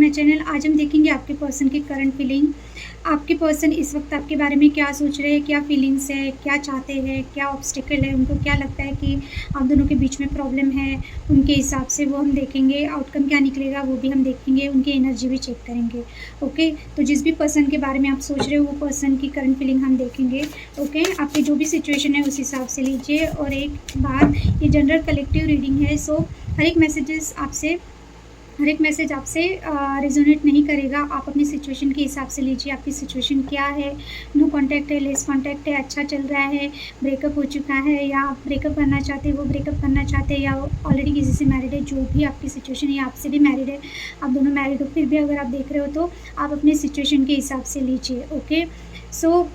My channel. आज हम देखेंगे आपके पर्सन की करंट फीलिंग। आपके पर्सन इस वक्त आपके बारे में क्या सोच रहे हैं, क्या फीलिंग्स है, क्या चाहते हैं, क्या ऑब्स्टिकल है, उनको क्या लगता है कि आप दोनों के बीच में प्रॉब्लम है। उनके हिसाब से वो हम देखेंगे, आउटकम क्या निकलेगा वो भी हम देखेंगे, उनकी एनर्जी भी चेक करेंगे। ओके, तो जिस भी पर्सन के बारे में आप सोच रहे हो वो पर्सन की करंट फीलिंग हम देखेंगे। ओके, आपकी जो भी सिचुएशन है उस हिसाब से लीजिए। और एक बात, ये जनरल कलेक्टिव रीडिंग है, सो हर एक मैसेज आपसे रेजोनेट नहीं करेगा। आप अपनी सिचुएशन के हिसाब से लीजिए। आपकी सिचुएशन क्या है, नो कांटेक्ट है, लेस कांटेक्ट है, अच्छा चल रहा है, ब्रेकअप हो चुका है, या आप ब्रेकअप करना चाहते हैं, वो ब्रेकअप करना चाहते हैं, या ऑलरेडी किसी से मैरिड है। जो भी आपकी सिचुएशन है, आपसे भी मैरिड है, आप दोनों मैरिड हो, फिर भी अगर आप देख रहे हो तो आप अपनी सिचुएशन के हिसाब से लीजिए। ओके, सो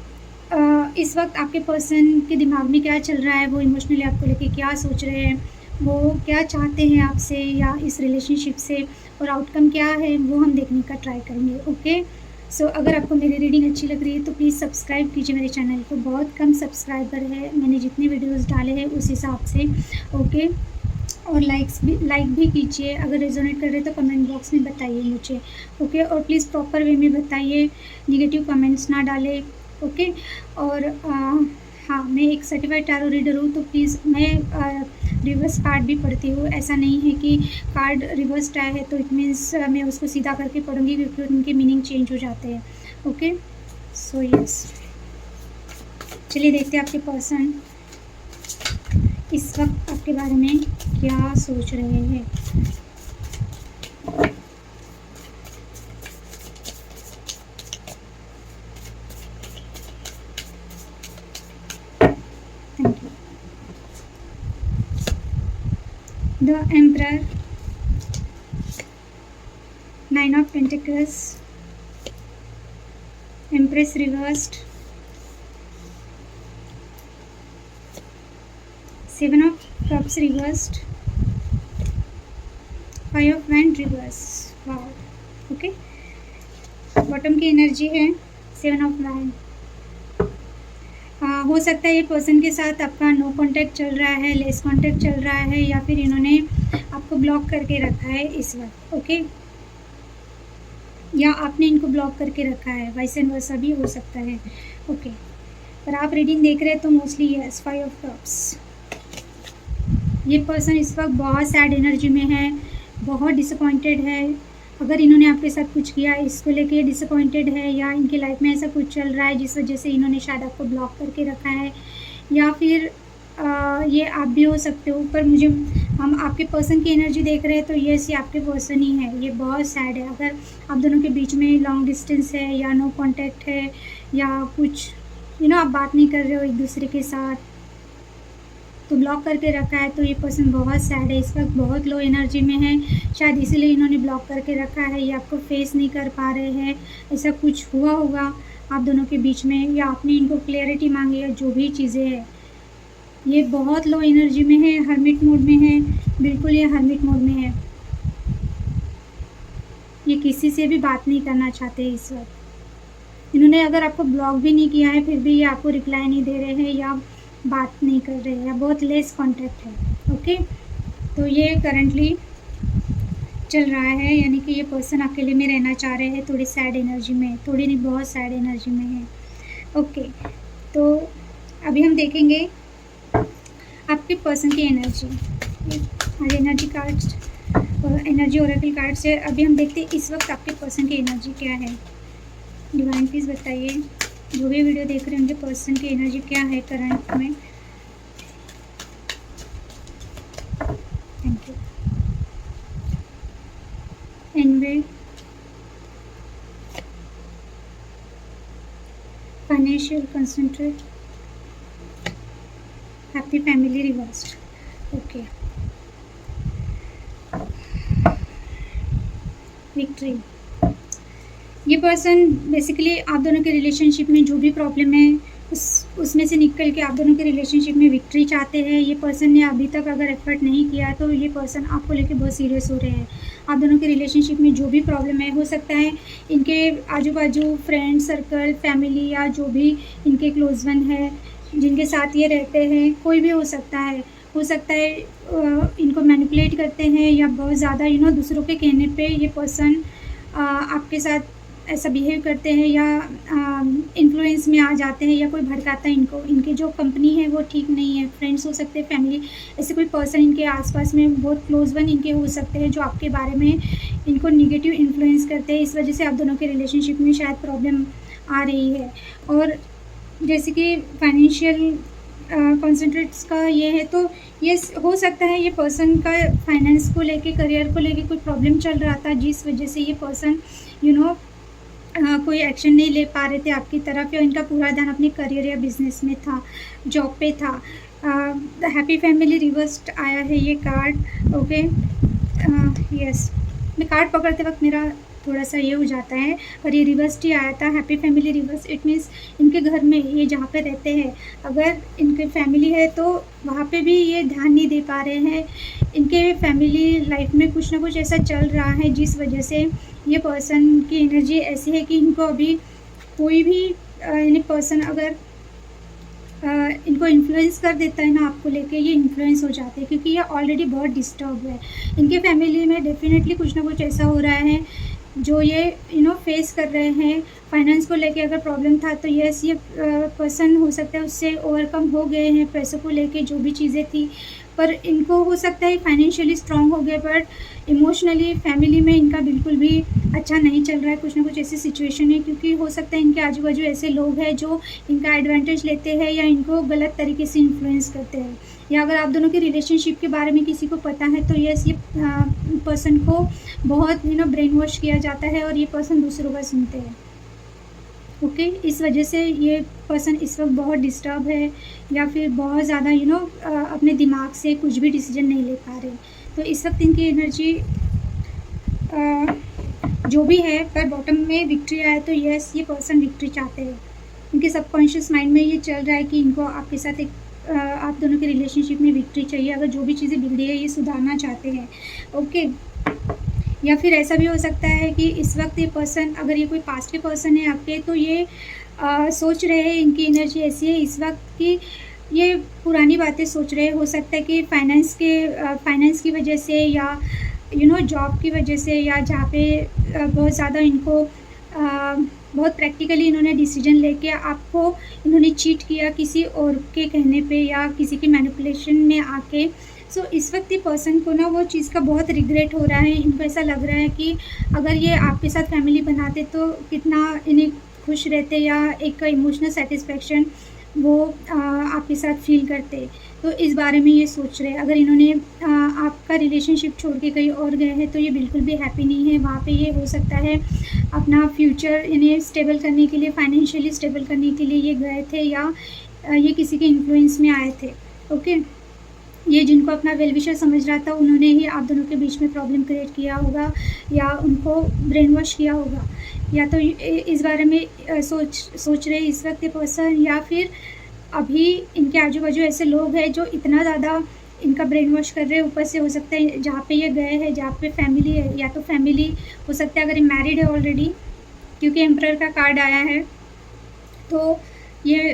इस वक्त आपके पर्सन के दिमाग में क्या चल रहा है, वो इमोशनली आपको लेके क्या सोच रहे हैं, वो क्या चाहते हैं आपसे या इस रिलेशनशिप से, और आउटकम क्या है वो हम देखने का ट्राई करेंगे। ओके, सो अगर आपको मेरी रीडिंग अच्छी लग रही है तो प्लीज़ सब्सक्राइब कीजिए मेरे चैनल को। बहुत कम सब्सक्राइबर है, मैंने जितने वीडियोस डाले हैं उस हिसाब से। ओके, और लाइक भी कीजिए। अगर रेजोनेट कर रहे तो कमेंट बॉक्स में बताइए मुझे। ओके, और प्लीज़ प्रॉपर वे में बताइए, निगेटिव कमेंट्स ना डालें। ओके, और हाँ, मैं एक सर्टिफाइड टैरो रीडर हूँ, तो प्लीज़ मैं रिवर्स कार्ड भी पढ़ती हूँ। ऐसा नहीं है कि कार्ड रिवर्स आया है तो इट मीन्स मैं उसको सीधा करके पढ़ूँगी, क्योंकि उनके मीनिंग चेंज हो जाते हैं। ओके, सो यस, चलिए देखते हैं आपके पर्सन इस वक्त आपके बारे में क्या सोच रहे हैं। Thank you. The Emperor, Nine of Pentacles, Empress reversed, Seven of Cups reversed, Five of Wands reverse। Wow, okay, bottom की एनर्जी है सेवन ऑफ वैंड। हो सकता है ये पर्सन के साथ आपका नो कांटेक्ट चल रहा है, लेस कांटेक्ट चल रहा है, या फिर इन्होंने आपको ब्लॉक करके रखा है इस वक्त। ओके, या आपने इनको ब्लॉक करके रखा है, वाइस एंड वर्सा भी हो सकता है। ओके, पर आप रीडिंग देख रहे हैं तो mostly yes, five of cups. ये पर्सन इस वक्त बहुत सैड एनर्जी में है, बहुत डिसअपॉइंटेड है। अगर इन्होंने आपके साथ कुछ किया इसको लेके डिसअपॉइंटेड है, या इनकी लाइफ में ऐसा कुछ चल रहा है जिस वजह से इन्होंने शायद आपको ब्लॉक करके रखा है, या फिर ये आप भी हो सकते हो। पर हम आपके पर्सन की एनर्जी देख रहे हैं तो ये आपके पर्सन ही है। ये बहुत सैड है। अगर आप दोनों के बीच में लॉन्ग डिस्टेंस है, या नो कॉन्टैक्ट है, या कुछ आप बात नहीं कर रहे हो एक दूसरे के साथ, तो ब्लॉक करके रखा है, तो ये पर्सन बहुत सैड है, इस वक्त बहुत लो एनर्जी में है। शायद इसीलिए इन्होंने ब्लॉक करके रखा है, या आपको फेस नहीं कर पा रहे हैं। ऐसा कुछ हुआ होगा आप दोनों के बीच में, या आपने इनको क्लियरिटी मांगी, या जो भी चीज़ें हैं। ये बहुत लो एनर्जी में है, हर्मिट मोड में है, बिल्कुल ये हर्मिट मोड में है। ये किसी से भी बात नहीं करना चाहते इस वक्त। इन्होंने अगर आपको ब्लॉक भी नहीं किया है फिर भी ये आपको रिप्लाई नहीं दे रहे हैं, या बात नहीं कर रहे हैं, या बहुत लेस कांटेक्ट है। ओके, तो ये करंटली चल रहा है, यानी कि ये पर्सन अकेले में रहना चाह रहे हैं, थोड़ी सैड एनर्जी में, थोड़ी नहीं बहुत सैड एनर्जी में है। ओके, तो अभी हम देखेंगे आपके पर्सन की एनर्जी। आज एनर्जी कार्ड्स और एनर्जी ओरेकल कार्ड से अभी हम देखते हैं इस वक्त आपके पर्सन की एनर्जी क्या है। डिवाइन प्लीज़ बताइए, जो भी वीडियो देख रहे हैं उनके पर्सन की एनर्जी क्या है करंट में। Thank you. Envy, financial concentrate, happy family reversed. Okay, victory. ये पर्सन बेसिकली आप दोनों के रिलेशनशिप में जो भी प्रॉब्लम है उसमें से निकल के आप दोनों के रिलेशनशिप में विक्ट्री चाहते हैं। ये पर्सन ने अभी तक अगर एफर्ट नहीं किया तो ये पर्सन आपको लेके बहुत सीरियस हो रहे हैं। आप दोनों के रिलेशनशिप में जो भी प्रॉब्लम है, हो सकता है इनके आजू बाजू फ्रेंड सर्कल, फैमिली, या जो भी इनके क्लोज वन है जिनके साथ ये रहते हैं, कोई भी हो सकता है। इनको मैनिपुलेट करते हैं, या बहुत ज़्यादा दूसरों के कहने पे ये पर्सन आपके साथ ऐसा बिहेव करते हैं या इन्फ्लुएंस में आ जाते हैं या कोई भड़काता है इनको, इनकी जो कंपनी है वो ठीक नहीं है, फ्रेंड्स हो सकते हैं, फैमिली, ऐसे कोई पर्सन इनके आसपास में बहुत क्लोज वन इनके हो सकते हैं जो आपके बारे में इनको नेगेटिव इन्फ्लुएंस करते हैं। इस वजह से आप दोनों के रिलेशनशिप में शायद प्रॉब्लम आ रही है। और जैसे कि फाइनेंशियल कॉन्सेंट्रेट्स का ये है, तो ये हो सकता है ये पर्सन का फाइनेंस को लेके, करियर को लेके कोई प्रॉब्लम चल रहा था जिस वजह से ये पर्सन कोई एक्शन नहीं ले पा रहे थे आपकी तरफ, या इनका पूरा ध्यान अपने करियर या बिजनेस में था, जॉब पे था। द हैप्पी फैमिली रिवर्स्ड आया है ये कार्ड। ओके, यस, मैं कार्ड पकड़ते वक्त मेरा थोड़ा सा ये हो जाता है, और ये रिवर्स ही आया था, happy family reverse. It means इनके घर में, ये जहाँ पे रहते हैं, अगर इनके फैमिली है तो वहाँ पे भी ये ध्यान नहीं दे पा रहे हैं। इनके फैमिली लाइफ में कुछ ना कुछ ऐसा चल रहा है जिस वजह से ये पर्सन की एनर्जी ऐसी है कि इनको अभी कोई भी यानी पर्सन अगर इनको इन्फ्लुएंस कर देता है ना आपको लेके, ये इन्फ्लुएंस हो जाते हैं क्योंकि ये ऑलरेडी बहुत डिस्टर्ब है। इनके फैमिली में डेफिनेटली कुछ ना कुछ ऐसा हो रहा है जो ये फेस कर रहे हैं। फाइनेंस को लेके अगर प्रॉब्लम था तो यस, ये पर्सन हो सकता है उससे ओवरकम हो गए हैं, पैसों को लेके जो भी चीज़ें थी, पर इनको हो सकता है फाइनेंशियली स्ट्रांग हो गए, बट इमोशनली फैमिली में इनका बिल्कुल भी अच्छा नहीं चल रहा है। कुछ ना कुछ ऐसी सिचुएशन है क्योंकि हो सकता है इनके आजू बाजू ऐसे लोग हैं जो इनका एडवांटेज लेते हैं या इनको गलत तरीके से इन्फ्लुएंस करते हैं। या अगर आप दोनों के रिलेशनशिप के बारे में किसी को पता है तो यस, ये पर्सन को बहुत ब्रेन वॉश किया जाता है और ये पर्सन दूसरों का सुनते हैं। ओके, इस वजह से ये पर्सन इस वक्त बहुत डिस्टर्ब है या फिर बहुत ज़्यादा अपने दिमाग से कुछ भी डिसीजन नहीं ले पा रहे। तो इस वक्त इनकी एनर्जी जो भी है, पर बॉटम में विक्ट्री आया तो यस, ये पर्सन विक्ट्री चाहते हैं। इनके सबकॉन्शियस माइंड में ये चल रहा है कि इनको आपके साथ एक आप दोनों के रिलेशनशिप में विक्ट्री चाहिए। अगर जो भी चीज़ें बिगड़ी है ये सुधारना चाहते हैं। ओके, या फिर ऐसा भी हो सकता है कि इस वक्त ये पर्सन, अगर ये कोई पास्ट के पर्सन है आपके, तो ये सोच रहे हैं, इनकी एनर्जी ऐसी है इस वक्त कि ये पुरानी बातें सोच रहे हैं। हो सकता है कि फाइनेंस की वजह से या जॉब की वजह से, या जहाँ पे बहुत ज़्यादा इनको बहुत प्रैक्टिकली इन्होंने डिसीजन लेके आपको इन्होंने चीट किया किसी और के कहने पे या किसी की मैनिपुलेशन में आके। सो इस वक्त ये पर्सन को ना वो चीज़ का बहुत रिग्रेट हो रहा है। इनको ऐसा लग रहा है कि अगर ये आपके साथ फैमिली बनाते तो कितना इन्हें खुश रहते, या एक इमोशनल सेटिस्फेक्शन वो आपके साथ फील करते। तो इस बारे में ये सोच रहे हैं। अगर इन्होंने आपका रिलेशनशिप छोड़ के कहीं और गए हैं तो ये बिल्कुल भी हैप्पी नहीं है। वहाँ पे ये हो सकता है अपना फ्यूचर इन्हें स्टेबल करने के लिए, फाइनेंशियली स्टेबल करने के लिए ये गए थे, या ये किसी के इन्फ्लुएंस में आए थे। ओके, ये जिनको अपना वेल विशर समझ रहा था उन्होंने ही आप दोनों के बीच में प्रॉब्लम क्रिएट किया होगा या उनको ब्रेन वॉश किया होगा, या तो इस बारे में सोच रहे इस वक्त ये पर्सन, या फिर अभी इनके आजू बाजू ऐसे लोग हैं जो इतना ज़्यादा इनका ब्रेन वॉश कर रहे हैं। ऊपर से हो सकता है जहाँ पे ये गए हैं, जहाँ पे फैमिली है, या तो फैमिली हो सकता है अगर ये मैरिड है ऑलरेडी, क्योंकि एम्परर का कार्ड आया है, तो ये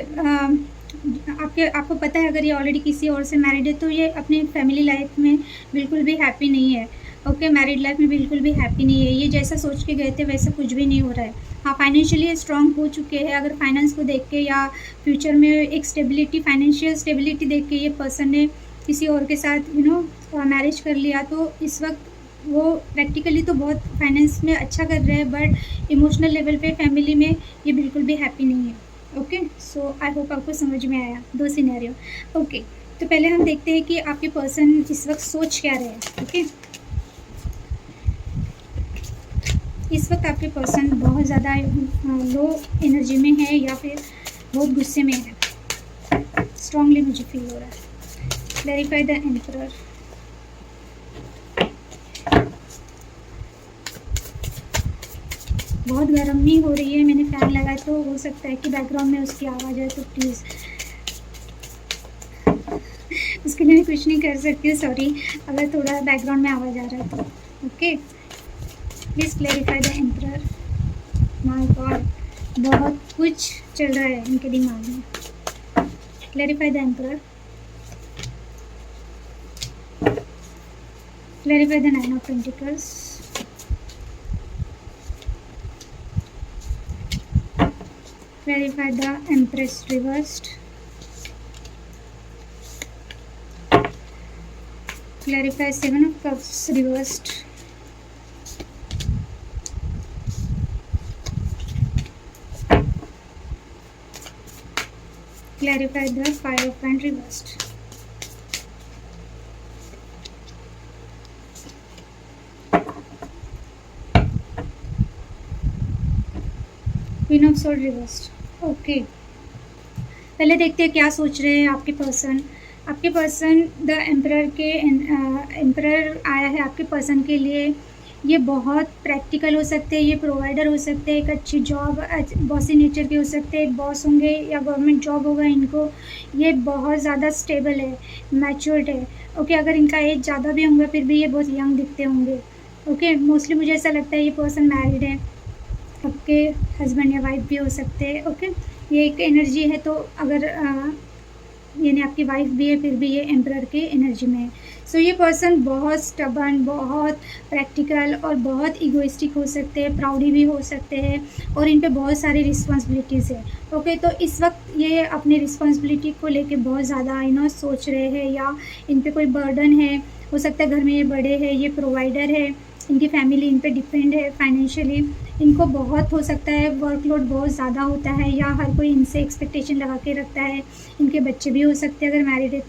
आपको पता है अगर ये ऑलरेडी किसी और से मैरिड है तो ये अपनी फैमिली लाइफ में बिल्कुल भी हैप्पी नहीं है। ओके, मैरिड लाइफ में बिल्कुल भी हैप्पी नहीं है। ये जैसा सोच के गए थे वैसा कुछ भी नहीं हो रहा है। हाँ, फाइनेंशियली स्ट्रांग हो चुके हैं। अगर फाइनेंस को देख के या फ्यूचर में एक स्टेबिलिटी, फाइनेंशियल स्टेबिलिटी देख के ये पर्सन ने किसी और के साथ मैरिज कर लिया, तो इस वक्त वो प्रैक्टिकली तो बहुत फाइनेंस में अच्छा कर रहे हैं, बट इमोशनल लेवल पे फैमिली में ये बिल्कुल भी हैप्पी नहीं है। ओके, सो आई होप आपको समझ में आया दो सिनेरियो। ओके, तो पहले हम देखते हैं कि आपके पर्सन इस वक्त सोच क्या रहे हैं। ओके, इस वक्त आपके पर्सन बहुत ज़्यादा लो एनर्जी में है या फिर बहुत गुस्से में है। स्ट्रांगली मुझे फील हो रहा है। Clarify the emperor. बहुत गर्मी हो रही है, मैंने फ़ैन लगाया तो हो सकता है कि बैकग्राउंड में उसकी आवाज़ है, तो प्लीज़ उसके लिए मैं कुछ नहीं कर सकती हूँ, सॉरी अगर थोड़ा बैकग्राउंड में आवाज़ आ रहा है तो। Okay, please clarify the emperor. My God, बहुत कुछ चल रहा है इनके दिमाग में। Clarify the emperor. Clarify the nine of pentacles. Clarify the Empress reversed. Clarify Seven of Cups reversed. Clarify the Five of Wands reversed. Queen of sword reversed. Okay, पहले देखते हैं क्या सोच रहे हैं आपके पर्सन। आपके पर्सन द एम्परर आया है आपके पर्सन के लिए। ये बहुत प्रैक्टिकल हो सकते हैं, ये प्रोवाइडर हो सकते हैं, एक अच्छी जॉब, बॉसी नेचर के हो सकते हैं, बॉस होंगे या गवर्नमेंट जॉब होगा इनको। ये बहुत ज़्यादा स्टेबल है, मैच्योर्ड है। ओके, अगर इनका एज ज़्यादा भी होंगे फिर भी ये बहुत यंग दिखते होंगे। ओके, मोस्टली मुझे ऐसा लगता है ये पर्सन मैरिड है, आपके हस्बैंड या वाइफ भी हो सकते हैं। ओके, ये एक एनर्जी है, तो अगर यानी आपकी वाइफ भी है फिर भी ये एम्परर के एनर्जी में है। सो ये पर्सन बहुत स्टबर्न, बहुत प्रैक्टिकल और बहुत इगोइस्टिक हो सकते हैं, प्राउडी भी हो सकते हैं और इन पे बहुत सारी रिस्पॉन्सिबिलिटीज़ है। ओके, तो इस वक्त ये अपनी रिस्पॉन्सिबिलिटी को लेके बहुत ज़्यादा सोच रहे हैं या इन पे कोई बर्डन है। हो सकता है घर में ये बड़े हैं, ये प्रोवाइडर है, इनकी फैमिली इन पे डिपेंड है फाइनेंशियली। इनको बहुत हो सकता है वर्कलोड बहुत ज़्यादा होता है या हर कोई इनसे एक्सपेक्टेशन लगा के रखता है। इनके बच्चे भी हो सकते हैं अगर मैरिड है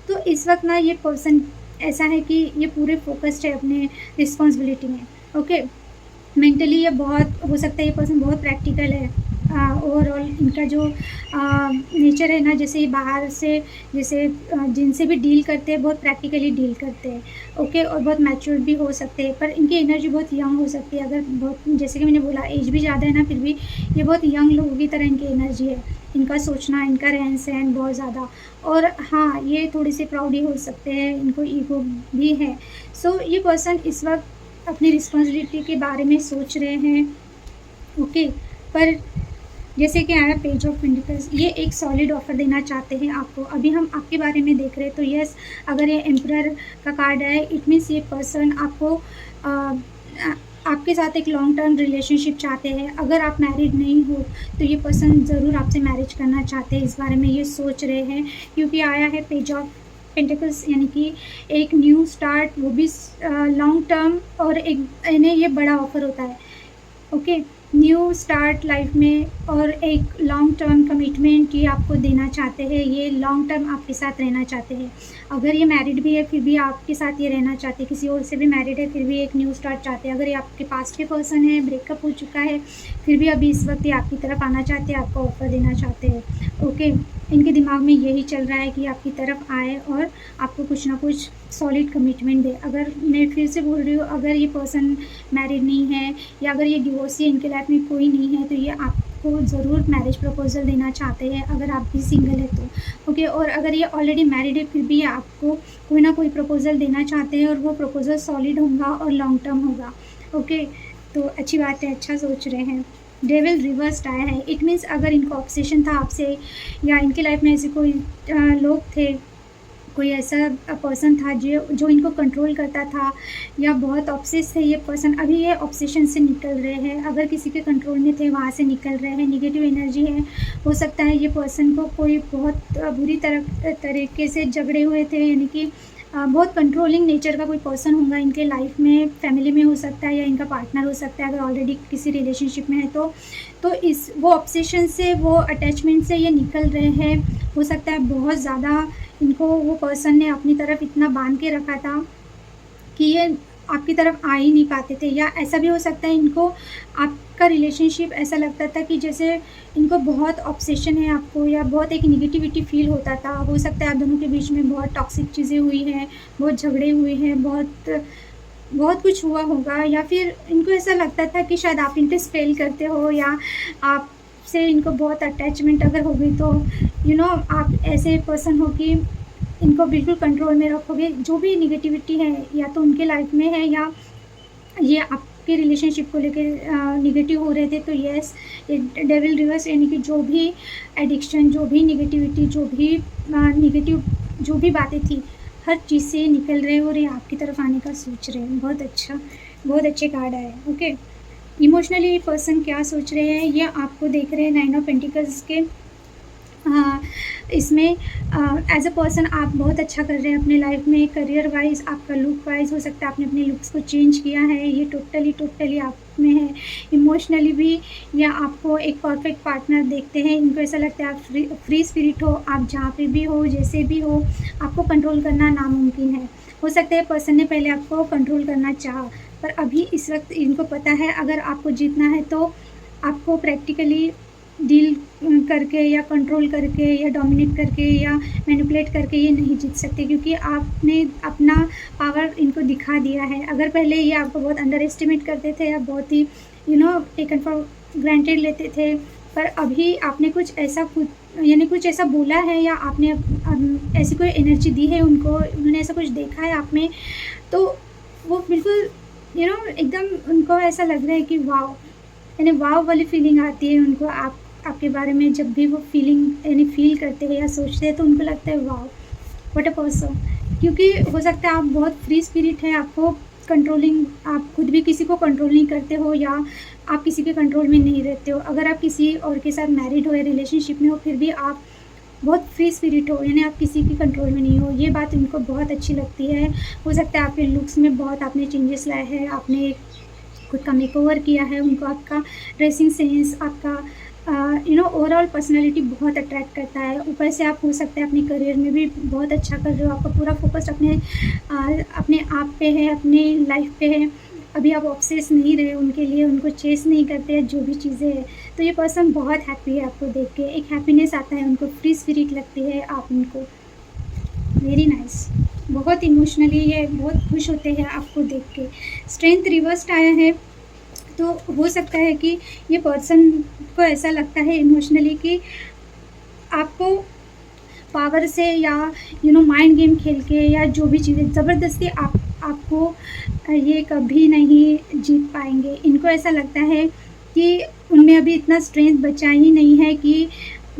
तो इस वक्त ना ये पर्सन ऐसा है कि ये पूरे फोकस्ड है अपने रिस्पॉन्सिबिलिटी में। ओके, मेंटली ये बहुत हो सकता है ये पर्सन बहुत प्रैक्टिकल है। ओवरऑल इनका जो नेचर है ना, जैसे बाहर से जैसे जिनसे भी डील करते हैं बहुत प्रैक्टिकली डील करते हैं। ओके, और बहुत मैच्योर भी हो सकते हैं, पर इनकी एनर्जी बहुत यंग हो सकती है। अगर बहुत जैसे कि मैंने बोला एज भी ज़्यादा है ना, फिर भी ये बहुत यंग लोगों की तरह इनकी एनर्जी है। इनका सोचना, इनका रहन सहन बहुत ज़्यादा। और हाँ, ये थोड़ी सी प्राउडी हो सकते हैं, इनको ईगो भी है। सो ये पर्सन इस वक्त अपनी रिस्पॉन्सिबिलिटी के बारे में सोच रहे हैं। ओके, पर जैसे कि आया पेज ऑफ पेंटिकल्स, ये एक सॉलिड ऑफर देना चाहते हैं आपको। अभी हम आपके बारे में देख रहे हैं तो यस, अगर ये एम्परर का कार्ड है इट मीन्स ये पर्सन आपको आपके साथ एक लॉन्ग टर्म रिलेशनशिप चाहते हैं। अगर आप मैरिड नहीं हो तो ये पर्सन ज़रूर आपसे मैरिज करना चाहते हैं, इस बारे में ये सोच रहे हैं। क्योंकि आया है पेज ऑफ पेंटिकल्स, यानी कि एक न्यू स्टार्ट, वो भी लॉन्ग टर्म, और एक इन्हें ये बड़ा ऑफर होता है। ओके, न्यू स्टार्ट लाइफ में और एक लॉन्ग टर्म कमिटमेंट ये आपको देना चाहते हैं। ये लॉन्ग टर्म आपके साथ रहना चाहते हैं। अगर ये मैरिड भी है फिर भी आपके साथ ये रहना चाहते हैं। किसी और से भी मैरिड है फिर भी एक न्यू स्टार्ट चाहते हैं। अगर ये आपके पास्ट के पर्सन है, ब्रेकअप हो चुका है, फिर भी अभी इस वक्त ये आपकी तरफ आना चाहते हैं, आपको ऑफर देना चाहते हैं। ओके, इनके दिमाग में यही चल रहा है कि आपकी तरफ आए और आपको कुछ ना कुछ सॉलिड कमिटमेंट दे। अगर मैं फिर से बोल रही हूँ, अगर ये पर्सन मैरिड नहीं है या अगर ये डिवोर्सी है, इनके लाइफ में कोई नहीं है, तो ये आपको ज़रूर मैरिज प्रपोजल देना चाहते हैं अगर आप भी सिंगल है तो। ओके, और अगर ये ऑलरेडी मैरिड है फिर भी ये आपको कोई ना कोई प्रपोजल देना चाहते हैं और वो प्रपोजल सॉलिड होगा और लॉन्ग टर्म होगा। ओके, तो अच्छी बात है, अच्छा सोच रहे हैं। डेविल रिवर्स्ड आया है, इट मीन्स अगर इनको ऑब्सेशन था आपसे या इनके लाइफ में ऐसे कोई लोग थे, कोई ऐसा पर्सन था जो इनको कंट्रोल करता था या बहुत ऑब्सेस थे ये पर्सन, अभी ये ऑब्सेशन से निकल रहे हैं। अगर किसी के कंट्रोल में थे वहाँ से निकल रहे हैं। निगेटिव एनर्जी है, हो सकता है ये पर्सन को कोई बहुत बुरी तरीके से झगड़े हुए थे, यानी कि बहुत कंट्रोलिंग नेचर का कोई पर्सन होगा इनके लाइफ में, फैमिली में हो सकता है या इनका पार्टनर हो सकता है अगर ऑलरेडी किसी रिलेशनशिप में है तो इस वो ऑब्सेशन से, वो अटैचमेंट से ये निकल रहे हैं। हो सकता है बहुत ज़्यादा इनको वो पर्सन ने अपनी तरफ इतना बांध के रखा था कि ये आपकी तरफ आ ही नहीं पाते थे, या ऐसा भी हो सकता है इनको आपका रिलेशनशिप ऐसा लगता था कि जैसे इनको बहुत ऑब्सेशन है आपको, या बहुत एक निगेटिविटी फील होता था। हो सकता है आप दोनों के बीच में बहुत टॉक्सिक चीज़ें हुई हैं, बहुत झगड़े हुए हैं, बहुत कुछ हुआ होगा, या फिर इनको ऐसा लगता था कि शायद आप इन पर स्पेल करते हो या आप से इनको बहुत अटैचमेंट अगर हो गई तो आप ऐसे पर्सन हो कि इनको बिल्कुल कंट्रोल में रखोगे। जो भी निगेटिविटी है या तो उनके लाइफ में है या ये आपके रिलेशनशिप को लेकर निगेटिव हो रहे थे, तो यस, डेविल रिवर्स, यानी कि जो भी एडिक्शन, जो भी निगेटिविटी, जो भी निगेटिव जो भी बातें थी, हर चीज़ से निकल रहे और ये आपकी तरफ आने का सोच रहे हैं। बहुत अच्छा, बहुत अच्छे कार्ड आए। ओके, इमोशनली पर्सन क्या सोच रहे हैं, ये आपको देख रहे हैं 9 ऑफ पेंटिकल्स के। हाँ, इसमें एज़ अ पर्सन आप बहुत अच्छा कर रहे हैं अपने लाइफ में, करियर वाइज़, आपका लुक वाइज़ हो सकता है आपने अपने लुक्स को चेंज किया है, ये टोटली आप में है। इमोशनली भी या आपको एक परफेक्ट पार्टनर देखते हैं, इनको ऐसा लगता है आप फ्री स्पिरिट हो, आप जहाँ पे भी हो, जैसे भी हो, आपको कंट्रोल करना नामुमकिन है। हो सकता है पर्सन ने पहले आपको कंट्रोल करना चाहा, पर अभी इस वक़्त इनको पता है अगर आपको जीतना है तो आपको प्रैक्टिकली डील करके या कंट्रोल करके या डोमिनेट करके या मैनिपुलेट करके ये नहीं जीत सकते, क्योंकि आपने अपना पावर इनको दिखा दिया है। अगर पहले ये आपको बहुत अंडर एस्टिमेट करते थे या बहुत ही टेकन फॉर ग्रांटेड लेते थे, पर अभी आपने कुछ ऐसा खुद यानी कुछ ऐसा बोला है या आपने ऐसी कोई एनर्जी दी है उनको, उन्होंने ऐसा कुछ देखा है आप में, तो वो बिल्कुल एकदम उनको ऐसा लग रहा है कि वाओ, यानी वाव वाली फीलिंग आती है उनको आपके बारे में। जब भी वो फीलिंग यानी फ़ील करते हैं या सोचते हैं तो उनको लगता है वाव, व्हाट अ पर्सन। क्योंकि हो सकता है आप बहुत फ्री स्पिरिट है, आपको कंट्रोलिंग, आप खुद भी किसी को कंट्रोल नहीं करते हो या आप किसी के कंट्रोल में नहीं रहते हो। अगर आप किसी और के साथ मैरिड हो या रिलेशनशिप में हो, फिर भी आप बहुत फ्री स्पिरिट हो, यानी आप किसी के कंट्रोल में नहीं हो। ये बात उनको बहुत अच्छी लगती है। हो सकता है आपके लुक्स में बहुत आपने चेंजेस लाए हैं, आपने खुद का मेकओवर किया है, उनको आपका ड्रेसिंग सेंस, आपका ओवरऑल पर्सनैलिटी बहुत अट्रैक्ट करता है। ऊपर से आप हो सकता है अपने करियर में भी बहुत अच्छा कर रहे हो, आपका पूरा फोकस अपने आप पे है, अपने लाइफ पे है। अभी आप ऑब्सेस नहीं रहे उनके लिए, उनको चेस नहीं करते हैं जो भी चीज़ें हैं। तो ये पर्सन बहुत हैप्पी है आपको देख के, एक हैप्पीनेस आता है उनको, फ्री स्पिरिट लगती है आप उनको। Very nice. बहुत इमोशनली ये बहुत खुश होते हैं आपको देख के। स्ट्रेंथ रिवर्स्ड आया है, तो हो सकता है कि ये पर्सन को ऐसा लगता है इमोशनली कि आपको पावर से या माइंड गेम खेल के या जो भी चीज़ें ज़बरदस्ती आपको ये कभी नहीं जीत पाएंगे। इनको ऐसा लगता है कि उनमें अभी इतना स्ट्रेंथ बचा ही नहीं है कि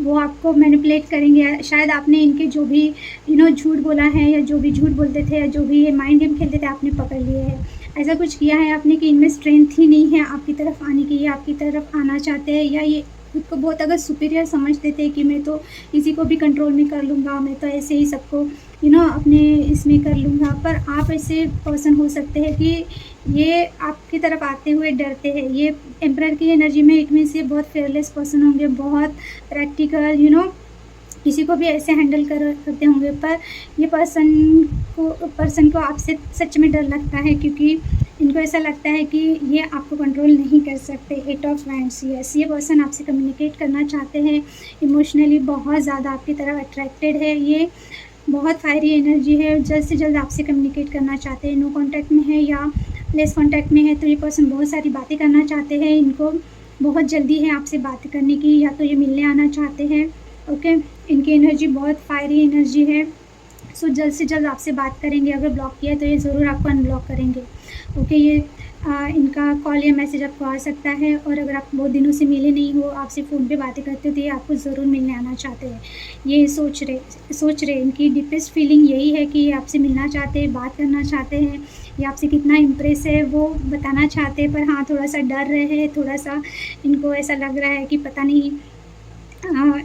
वो आपको मैनिपुलेट करेंगे। शायद आपने इनके जो भी झूठ बोला है या जो भी झूठ बोलते थे या जो भी ये माइंड गेम खेलते थे, आपने पकड़ लिए हैं। ऐसा कुछ किया है आपने कि इनमें स्ट्रेंथ ही नहीं है आपकी तरफ आने की, या आपकी तरफ आना चाहते हैं, या ये खुद को बहुत अगर सुपीरियर समझते थे कि मैं तो किसी को भी कंट्रोल में कर लूँगा, मैं तो ऐसे ही सबको अपने इसमें कर लूँगा। पर आप ऐसे पर्सन हो सकते हैं कि ये आपकी तरफ आते हुए डरते हैं। ये एम्परर की एनर्जी में इट मीन्स ये बहुत फेयरलेस पर्सन होंगे, बहुत प्रैक्टिकल किसी को भी ऐसे हैंडल करते होंगे। पर ये पर्सन को आपसे सच में डर लगता है, क्योंकि इनको ऐसा लगता है कि ये आपको कंट्रोल नहीं कर सकते। 8 ऑफ वैंड्स, यस, ये पर्सन आपसे कम्युनिकेट करना चाहते हैं, इमोशनली बहुत ज़्यादा आपकी तरफ अट्रैक्टेड है। ये बहुत फायरी एनर्जी है, जल्द से जल्द आपसे कम्युनिकेट करना चाहते हैं। नो कॉन्टैक्ट में है या लेस कॉन्टैक्ट में है तो ये पर्सन बहुत सारी बातें करना चाहते हैं। इनको बहुत जल्दी है आपसे बात करने की, या तो ये मिलने आना चाहते हैं। ओके, इनकी एनर्जी बहुत फायरी एनर्जी है, सो जल्द से जल्द आपसे बात करेंगे। अगर ब्लॉक किया है तो ये ज़रूर आपको अनब्लॉक करेंगे। ओके, ये इनका कॉल या मैसेज आपको आ सकता है, और अगर आप बहुत दिनों से मिले नहीं हो, आपसे फ़ोन पे बातें करते हो, तो ये आपको ज़रूर मिलने आना चाहते हैं। ये सोच रहे इनकी डीपेस्ट फीलिंग यही है कि ये आपसे मिलना चाहते हैं, बात करना चाहते हैं, ये आपसे कितना इम्प्रेस है वो बताना चाहते हैं। पर हाँ, थोड़ा सा डर रहे हैं, थोड़ा सा इनको ऐसा लग रहा है कि पता नहीं,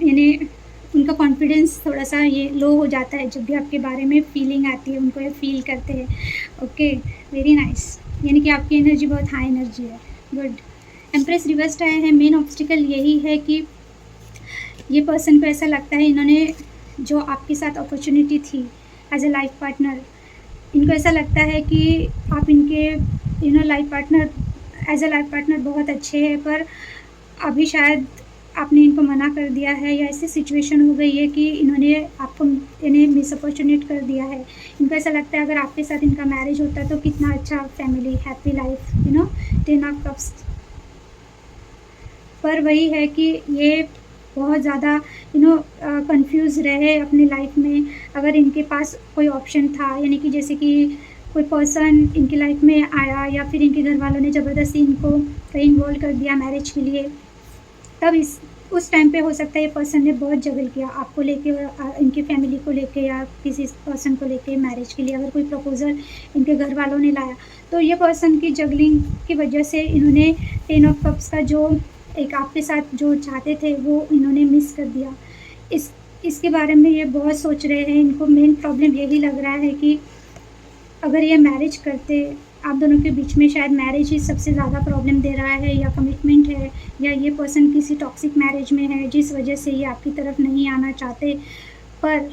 इन्हें उनका कॉन्फिडेंस थोड़ा सा ये लो हो जाता है जब भी आपके बारे में फीलिंग आती है, उनको ये फील करते हैं। ओके, वेरी नाइस, यानी कि आपकी एनर्जी बहुत हाई एनर्जी है। गुड। एम्प्रेस रिवर्स्ड आया है। मेन ऑब्स्टिकल यही है कि ये पर्सन को ऐसा लगता है इन्होंने जो आपके साथ अपॉर्चुनिटी थी एज ए लाइफ पार्टनर, इनको ऐसा लगता है कि आप इनके life partner as a life partner बहुत अच्छे हैं, पर अभी शायद आपने इनको मना कर दिया है, या ऐसी सिचुएशन हो गई है कि इन्हें मिस अपॉर्चुनिटी कर दिया है। इनको ऐसा लगता है अगर आपके साथ इनका मैरिज होता तो कितना अच्छा family, happy life, 10 of cups. पर वही है कि ये बहुत ज़्यादा कंफ्यूज रहे अपनी लाइफ में। अगर इनके पास कोई ऑप्शन था, यानी कि जैसे कि कोई पर्सन इनकी लाइफ में आया या फिर इनके घर वालों ने ज़बरदस्ती इनको कहीं इन्वॉल्व कर दिया मैरिज के लिए, तब उस टाइम पे हो सकता है ये पर्सन ने बहुत जगल किया आपको लेके, इनकी फैमिली को लेके या किसी पर्सन को लेके मैरिज के लिए अगर कोई प्रपोज़ल इनके घर वालों ने लाया, तो ये पर्सन की जगलिंग की वजह से इन्होंने 10 ऑफ कप्स का जो एक आपके साथ जो चाहते थे वो इन्होंने मिस कर दिया। इसके बारे में ये बहुत सोच रहे हैं। इनको मेन प्रॉब्लम यही लग रहा है कि अगर ये मैरिज करते, आप दोनों के बीच में शायद मैरिज ही सबसे ज़्यादा प्रॉब्लम दे रहा है, या कमिटमेंट है, या ये पर्सन किसी टॉक्सिक मैरिज में है जिस वजह से ये आपकी तरफ नहीं आना चाहते। पर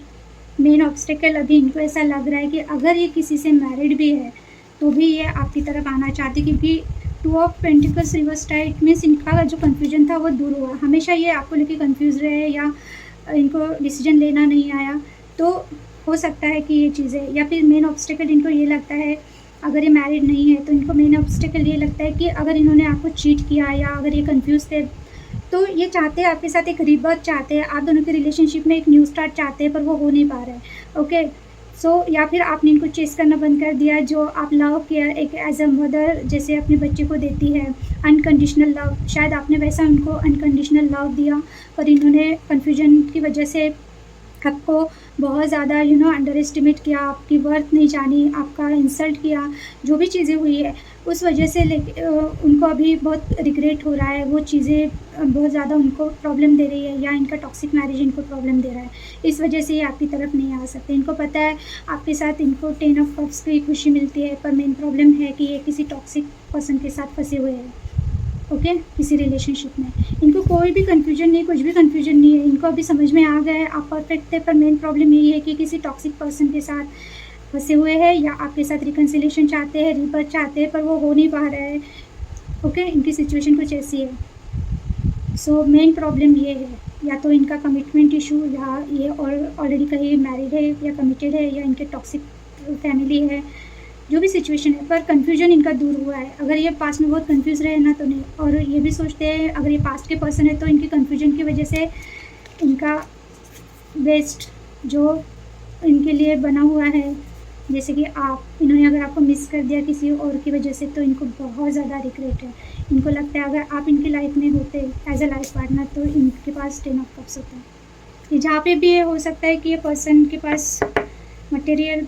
मेन ऑब्स्टेकल अभी इनको ऐसा लग रहा है कि अगर ये किसी से मैरिड भी है तो भी ये आपकी तरफ आना चाहते, क्योंकि 2 of pentacles reverse tight means इनका जो कन्फ्यूजन था वो दूर हुआ। हमेशा ये आपको लेके कन्फ्यूज़ रहे या इनको डिसीजन लेना नहीं आया, तो हो सकता है कि ये चीज़ें, या फिर मेन ऑब्स्टेकल इनको ये लगता है अगर ये मैरिड नहीं है तो इनको मेन ऑब्स्टेकल ये लगता है कि अगर इन्होंने आपको चीट किया या अगर ये कंफ्यूज थे तो ये चाहते हैं आपके साथ एक रीबर्थ चाहते हैं, आप दोनों के रिलेशनशिप में एक न्यू स्टार्ट चाहते हैं, पर वो हो नहीं पा रहा है। ओके, सो या फिर आपने इनको चेस करना बंद कर दिया, जो आप लव केयर एक एज अ मदर जैसे अपने बच्चे को देती है, अनकंडीशनल लव, शायद आपने वैसा उनको अनकंडीशनल लव दिया, पर इन्होंने कन्फ्यूजन की वजह से आपको बहुत ज़्यादा अंडर एस्टिमेट किया, आपकी वर्थ नहीं जानी, आपका इंसल्ट किया, जो भी चीज़ें हुई है उस वजह से उनको अभी बहुत रिग्रेट हो रहा है। वो चीज़ें बहुत ज़्यादा उनको प्रॉब्लम दे रही है, या इनका टॉक्सिक मैरिज इनको प्रॉब्लम दे रहा है, इस वजह से ये आपकी तरफ नहीं आ सकते। इनको पता है आपके साथ इनको 10 ऑफ कप्स की खुशी मिलती है, पर मेन प्रॉब्लम है कि ये किसी टॉक्सिक पर्सन के साथ फंसे हुए हैं। ओके, किसी रिलेशनशिप में इनको कोई भी कन्फ्यूजन नहीं, कुछ भी कन्फ्यूजन नहीं है, इनको अभी समझ में आ गया है आप परफेक्ट थे, पर मेन प्रॉब्लम यही है कि किसी टॉक्सिक पर्सन के साथ फंसे हुए हैं, या आपके साथ रिकन्सिलेशन चाहते हैं, रीबर्थ चाहते हैं, पर वो हो नहीं पा रहा है। ओके, इनकी सिचुएशन कुछ ऐसी है। सो मेन प्रॉब्लम ये है, या तो इनका कमिटमेंट इशू, या ये ऑलरेडी कहीं मैरिड है या कमिटेड है, या इनके टॉक्सिक फैमिली है, जो भी सिचुएशन है, पर कन्फ्यूजन इनका दूर हुआ है। अगर ये पास्ट में बहुत कन्फ्यूज़ रहे ना तो नहीं, और ये भी सोचते हैं अगर ये पास्ट के पर्सन है तो इनकी कन्फ्यूजन की वजह से इनका बेस्ट जो इनके लिए बना हुआ है, जैसे कि इन्होंने अगर आपको मिस कर दिया किसी और की वजह से, तो इनको बहुत ज़्यादा रिग्रेट है। इनको लगता है अगर आप इनकी लाइफ में होते एज अ लाइफ पार्टनर तो इनके पास 10 ऑफ कप्स होता है। जहाँ पे भी ये हो सकता है कि ये पर्सन के पास मटेरियल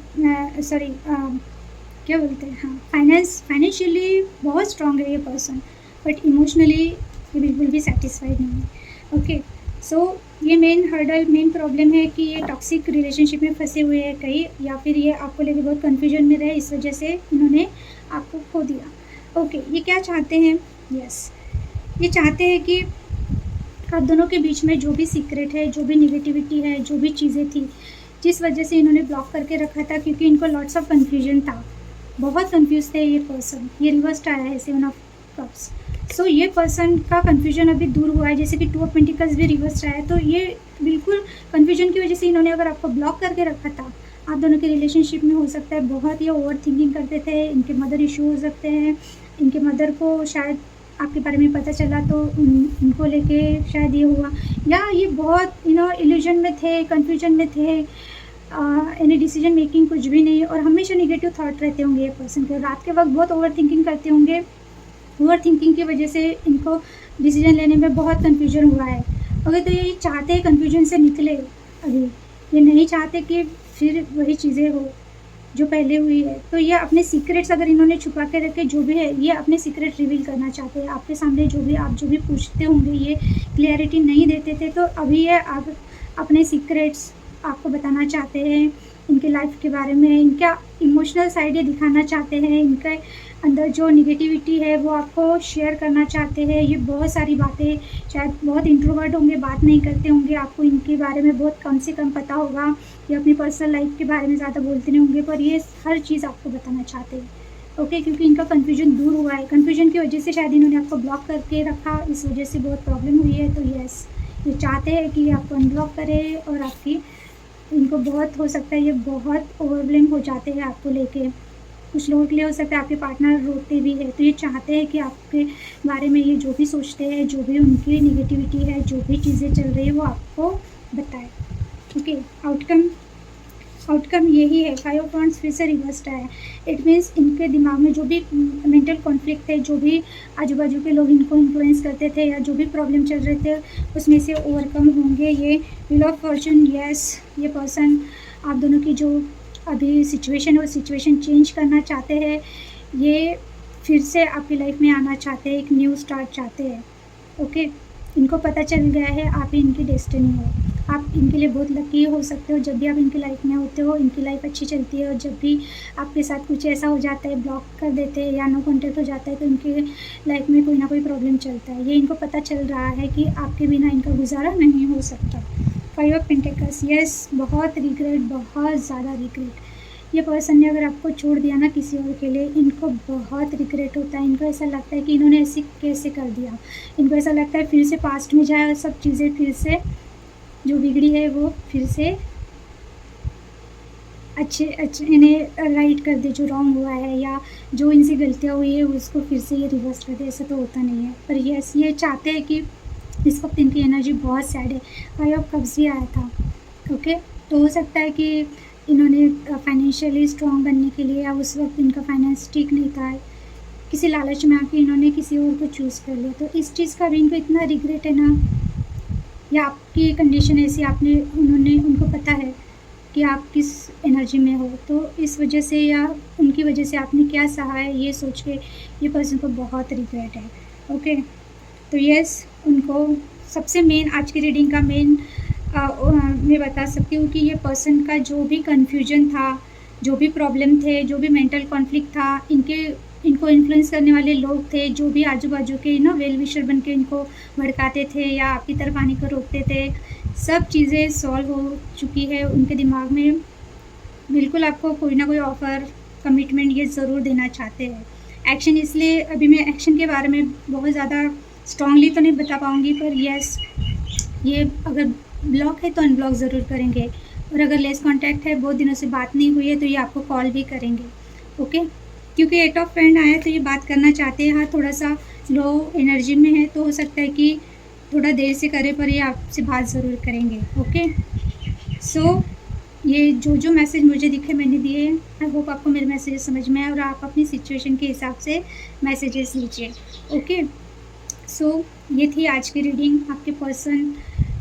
क्या बोलते हैं, हाँ, फाइनेंशियली बहुत स्ट्रॉन्ग है ये पर्सन, बट इमोशनली ये बिल्कुल भी सेटिस्फाइड नहीं है। ओके, सो ये मेन प्रॉब्लम है कि ये टॉक्सिक रिलेशनशिप में फंसे हुए हैं कहीं, या फिर ये आपको लेके बहुत कन्फ्यूजन में रहे, इस वजह से इन्होंने आपको खो दिया। ओके, ये क्या चाहते हैं? ये चाहते हैं कि आप दोनों के बीच में जो भी सीक्रेट है, जो भी निगेटिविटी है, जो भी चीज़ें थी जिस वजह से इन्होंने ब्लॉक करके रखा था, क्योंकि इनको लॉट्स ऑफ कन्फ्यूजन था, बहुत कंफ्यूज थे ये पर्सन। ये रिवर्स आया है 7 ऑफ कप्स। सो ये पर्सन का कन्फ्यूजन अभी दूर हुआ है, जैसे कि 2 ऑफ पेंटिकल्स भी रिवर्स आया है, तो ये बिल्कुल कन्फ्यूजन की वजह से इन्होंने अगर आपको ब्लॉक करके रखा था, आप दोनों के रिलेशनशिप में हो सकता है बहुत ये ओवर थिंकिंग करते थे, इनके मदर इशू हो सकते हैं, इनके मदर को शायद आपके बारे में पता चला तो उनको लेके शायद ये हुआ, या ये बहुत इल्यूजन में थे, कन्फ्यूजन में थे, यानी डिसीजन मेकिंग कुछ भी नहीं, और हमेशा नेगेटिव थॉट रहते होंगे ये पर्सन के, रात के वक्त बहुत ओवर थिंकिंग करते होंगे, ओवर थिंकिंग की वजह से इनको डिसीजन लेने में बहुत कन्फ्यूजन हुआ है। अगर तो ये चाहते हैं कन्फ्यूजन से निकले, अभी ये नहीं चाहते कि फिर वही चीज़ें हो जो पहले हुई है, तो ये अपने सीक्रेट्स अगर इन्होंने छुपा के रखे जो भी है, ये अपने सीक्रेट रिवील करना चाहते हैं आपके सामने, आप जो भी पूछते होंगे ये क्लियरिटी नहीं देते थे, तो अभी ये आप अपने सीक्रेट्स आपको बताना चाहते हैं, इनके लाइफ के बारे में, इनका इमोशनल साइड ये दिखाना चाहते हैं, इनके अंदर जो निगेटिविटी है वो आपको शेयर करना चाहते हैं। ये बहुत सारी बातें, शायद बहुत इंट्रोवर्ट होंगे, बात नहीं करते होंगे, आपको इनके बारे में बहुत कम से कम पता होगा, ये अपनी पर्सनल लाइफ के बारे में ज़्यादा बोलते नहीं होंगे, पर ये हर चीज़ आपको बताना चाहते हैं। ओके, क्योंकि इनका कन्फ्यूजन दूर हुआ है, कन्फ्यूजन की वजह से शायद इन्होंने आपको ब्लॉक करके रखा, इस वजह से बहुत प्रॉब्लम हुई है। तो यस, ये चाहते हैं कि आपको अनब्लॉक करे, और आपकी इनको बहुत हो सकता है ये बहुत ओवरवेलम हो जाते हैं आपको लेके, कुछ लोगों के लिए हो सकता है आपके पार्टनर रोते भी है, तो ये चाहते हैं कि आपके बारे में ये जो भी सोचते हैं, जो भी उनकी नेगेटिविटी है, जो भी चीज़ें चल रही है वो आपको बताए। ओके, आउटकम आउटकम यही है, 5 ऑफ वांड्स फिर से रिवर्स्ड है। इट मीन्स इनके दिमाग में जो भी मेंटल कॉन्फ्लिक्ट है, जो भी आजू-बाजू के लोग इनको इन्फ्लुएंस करते थे या जो भी प्रॉब्लम चल रहे थे, उसमें से ओवरकम होंगे ये। व्हील ऑफ फॉर्च्यून, यस, ये पर्सन आप दोनों की जो अभी सिचुएशन है, वो सिचुएशन चेंज करना चाहते हैं। ये फिर से आपकी लाइफ में आना चाहते हैं, एक न्यू स्टार्ट चाहते हैं। ओके, इनको पता चल गया है आप ही इनकी डेस्टिनी हो। आप इनके लिए बहुत लकी हो सकते हो। जब भी आप इनकी लाइफ में होते हो, इनकी लाइफ अच्छी चलती है, और जब भी आपके साथ कुछ ऐसा हो जाता है, ब्लॉक कर देते हैं या नो कॉन्टैक्ट हो जाता है, तो इनकी लाइफ में कोई ना कोई प्रॉब्लम चलता है। ये इनको पता चल रहा है कि आपके बिना इनका गुजारा नहीं हो सकता। 5 ऑफ पेंटिकल्स, यस, बहुत रिग्रेट, बहुत ज़्यादा रिग्रेट। ये पर्सन ने अगर आपको छोड़ दिया ना किसी और के लिए, इनको बहुत रिग्रेट होता है। इनको ऐसा लगता है कि इन्होंने ऐसे कैसे कर दिया। इनको ऐसा लगता है फिर से पास्ट में जाए और सब चीज़ें फिर से जो बिगड़ी है वो फिर से अच्छे इन्हें राइट कर दे, जो रॉन्ग हुआ है या जो इनसे गलतियाँ हुई है उसको फिर से ये रिवर्स कर दे। ऐसा तो होता नहीं है, पर यस, ये चाहते हैं कि इस वक्त इनकी एनर्जी बहुत सैड है। 5 ऑफ कप्स भी आया था। ओके, तो हो सकता है कि इन्होंने फाइनेंशियली स्ट्रॉन्ग बनने के लिए, या उस वक्त इनका फाइनेंस ठीक नहीं था, किसी लालच में आके इन्होंने किसी और को चूज़ कर लिया। तो इस चीज़ का भी इनको इतना रिग्रेट है ना, या आपकी कंडीशन ऐसी, उनको पता है कि आप किस एनर्जी में हो, तो इस वजह से या उनकी वजह से आपने क्या सहा है, ये सोच के ये पर्सन को बहुत रिग्रेट है। ओके, तो यस, उनको सबसे मेन आज की रीडिंग का मेन मैं बता सकती हूँ कि ये पर्सन का जो भी कन्फ्यूजन था, जो भी प्रॉब्लम थे, जो भी मेंटल कॉन्फ्लिक्ट था, इनको इन्फ्लुएंस करने वाले लोग थे, जो भी आजू बाजू के वेल विशर बन के इनको भड़काते थे या आपकी तरफ आने को रोकते थे, सब चीज़ें सॉल्व हो चुकी है उनके दिमाग में। बिल्कुल आपको कोई ना कोई ऑफ़र, कमिटमेंट ये ज़रूर देना चाहते हैं। एक्शन, इसलिए अभी मैं एक्शन के बारे में बहुत ज़्यादा स्ट्रांगली तो नहीं बता पाऊँगी, पर यस, ये अगर ब्लॉक है तो अनब्लॉक ज़रूर करेंगे, और अगर लेस कॉन्टैक्ट है, बहुत दिनों से बात नहीं हुई है, तो ये आपको कॉल भी करेंगे। ओके, क्योंकि 8 ऑफ फ्रेंड आया तो ये बात करना चाहते हैं। हाँ, थोड़ा सा लो एनर्जी में है, तो हो सकता है कि थोड़ा देर से करे, पर ये आपसे बात ज़रूर करेंगे। ओके, सो ये जो मैसेज मुझे दिखे मैंने दिए हैं। आई होप आपको मेरे मैसेजेस समझ में आए और आप अपनी सिचुएशन के हिसाब से मैसेजेस लीजिए। ओके, सो ये थी आज की रीडिंग। आपके पर्सन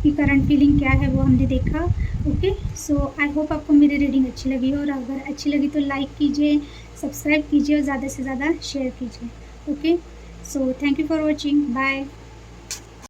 की करंट फीलिंग क्या है वो हमने देखा। ओके, सो आई होप आपको मेरी रीडिंग अच्छी लगी, और अगर अच्छी लगी तो लाइक कीजिए, सब्सक्राइब कीजिए और ज़्यादा से ज़्यादा शेयर कीजिए। Okay, so thank you for watching, bye.